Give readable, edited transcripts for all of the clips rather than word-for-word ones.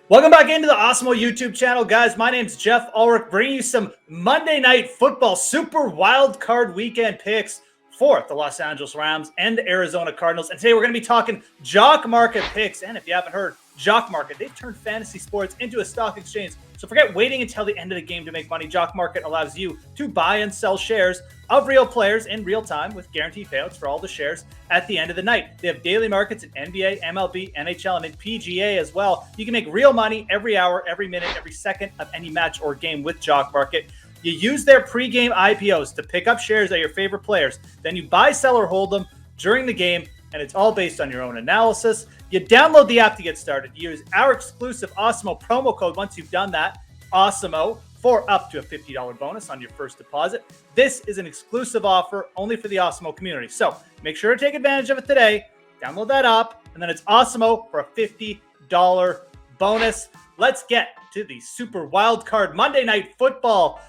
Welcome back into the Awesemo YouTube channel, guys. My name's Geoff Ulrich, bringing you some Monday Night Football Super Wild Card Weekend picks for the Los Angeles Rams and the Arizona Cardinals. And today we're going to be talking Jock Market picks. And if you haven't heard, Jock Market, they've turned fantasy sports into a stock exchange. So forget waiting until the end of the game to make money. Jock Market allows you to buy and sell shares of real players in real time with guaranteed payouts for all the shares at the end of the night. They have daily markets in NBA, MLB, NHL, and in PGA as well. You can make real money every hour, every minute, every second of any match or game with Jock Market. You use their pregame IPOs to pick up shares of your favorite players. Then you buy, sell, or hold them during the game, and it's all based on your own analysis. You download the app to get started. You use our exclusive Awesemo promo code once you've done that, Awesemo, for up to a $50 bonus on your first deposit. This is an exclusive offer only for the Awesemo community. So make sure to take advantage of it today. Download that app, and then it's Awesemo for a $50 bonus. Let's get to the Super Wild Card Monday Night Football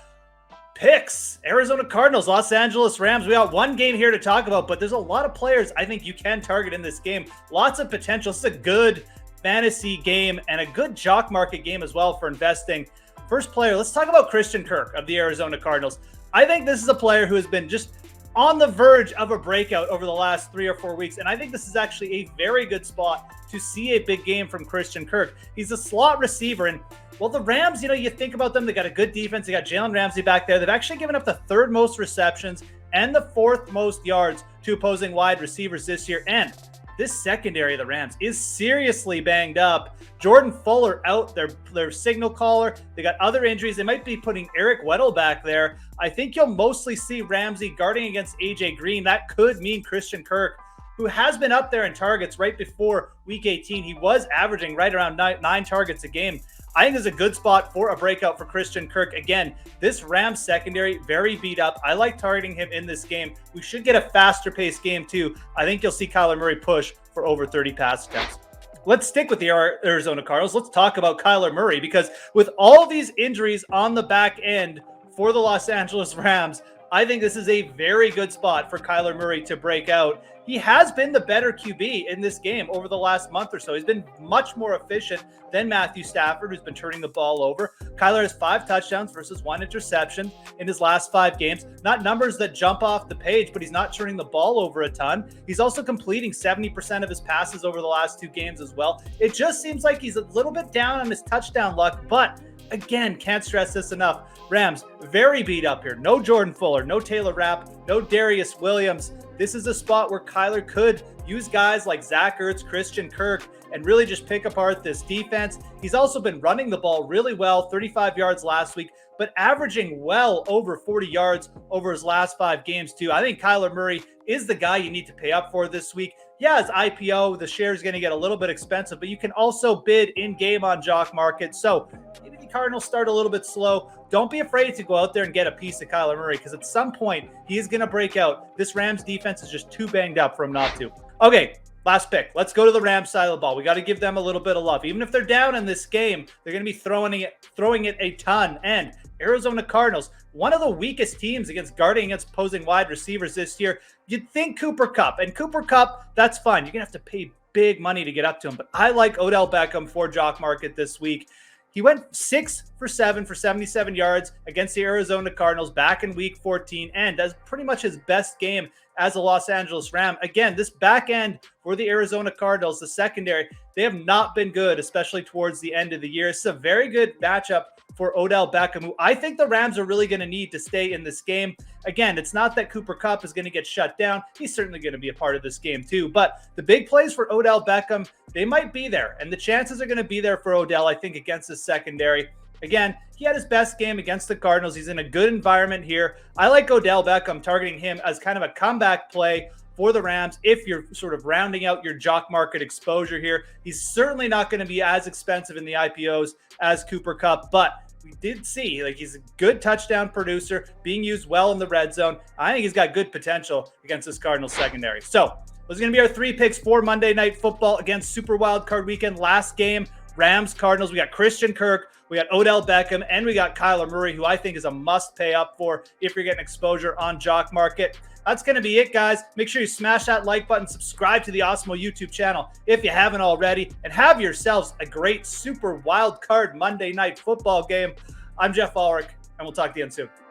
picks. Arizona Cardinals, Los Angeles Rams. We got one game here to talk about, but there's a lot of players I think you can target in this game. Lots of potential. This is a good fantasy game and a good Jock Market game as well for investing. First player, let's talk about Christian Kirk of the Arizona Cardinals. I think this is a player who has been just on the verge of a breakout over the last 3 or 4 weeks, and I think this is actually a very good spot to see a big game from Christian Kirk. He's a slot receiver, and well, the Rams, you think about them, they got a good defense. They got Jalen Ramsey back there. They've actually given up the 3rd most receptions and the 4th most yards to opposing wide receivers this year. And this secondary of the Rams is seriously banged up. Jordan Fuller out, their signal caller. They got other injuries. They might be putting Eric Weddle back there. I think you'll mostly see Ramsey guarding against AJ Green. That could mean Christian Kirk, who has been up there in targets right before Week 18. He was averaging right around 9 targets a game. I think this is a good spot for a breakout for Christian Kirk. Again, this Rams secondary, very beat up. I like targeting him in this game. We should get a faster paced game too. I think you'll see Kyler Murray push for over 30 pass attempts. Let's stick with the Arizona Cardinals. Let's talk about Kyler Murray, because with all these injuries on the back end for the Los Angeles Rams, I think this is a very good spot for Kyler Murray to break out. He has been the better QB in this game over the last month or so. He's been much more efficient than Matthew Stafford, who's been turning the ball over. Kyler has 5 touchdowns versus 1 interception in his last 5 games. Not numbers that jump off the page, but he's not turning the ball over a ton. He's also completing 70% of his passes over the last 2 games as well. It just seems like he's a little bit down on his touchdown luck, but again, can't stress this enough. Rams, very beat up here. No Jordan Fuller, no Taylor Rapp, no Darius Williams. This is a spot where Kyler could use guys like Zach Ertz, Christian Kirk, and really just pick apart this defense. He's also been running the ball really well, 35 yards last week, but averaging well over 40 yards over his last 5 games too. I think Kyler Murray is the guy you need to pay up for this week. Yeah, his IPO, the share is going to get a little bit expensive, but you can also bid in-game on Jock Market. So maybe the Cardinals start a little bit slow. Don't be afraid to go out there and get a piece of Kyler Murray, because at some point he is going to break out. This Rams defense is just too banged up for him not to. Okay, last pick. Let's go to the Rams side of the ball. We got to give them a little bit of love. Even if they're down in this game, they're going to be throwing it a ton. And Arizona Cardinals, one of the weakest teams guarding against opposing wide receivers this year. You'd think Cooper Kupp. And Cooper Kupp, that's fine. You're going to have to pay big money to get up to him. But I like Odell Beckham for Jock Market this week. He went 6 for 7 for 77 yards against the Arizona Cardinals back in Week 14, and that's pretty much his best game as a Los Angeles Ram. Again, this back end for the Arizona Cardinals, the secondary, they have not been good, especially towards the end of the year. It's a very good matchup for Odell Beckham, who I think the Rams are really going to need to stay in this game. Again, it's not that Cooper Kupp is going to get shut down. He's certainly going to be a part of this game too. But the big plays for Odell Beckham, they might be there. And the chances are going to be there for Odell, I think, against the secondary. Again, he had his best game against the Cardinals. He's in a good environment here. I like Odell Beckham, targeting him as kind of a comeback play for the Rams if you're sort of rounding out your Jock Market exposure here. He's certainly not going to be as expensive in the IPOs as Cooper Kupp, but we did see he's a good touchdown producer, being used well in the red zone. I think he's got good potential against this Cardinals secondary. So those are going to be our 3 picks for Monday Night Football against Super Wild Card Weekend. Last game, Rams, Cardinals. We got Christian Kirk. We got Odell Beckham. And we got Kyler Murray, who I think is a must pay up for if you're getting exposure on Jock Market. That's going to be it, guys. Make sure you smash that like button, subscribe to the Awesemo YouTube channel if you haven't already, and have yourselves a great Super Wild Card Monday Night Football game. I'm Geoff Ulrich, and we'll talk to you again soon.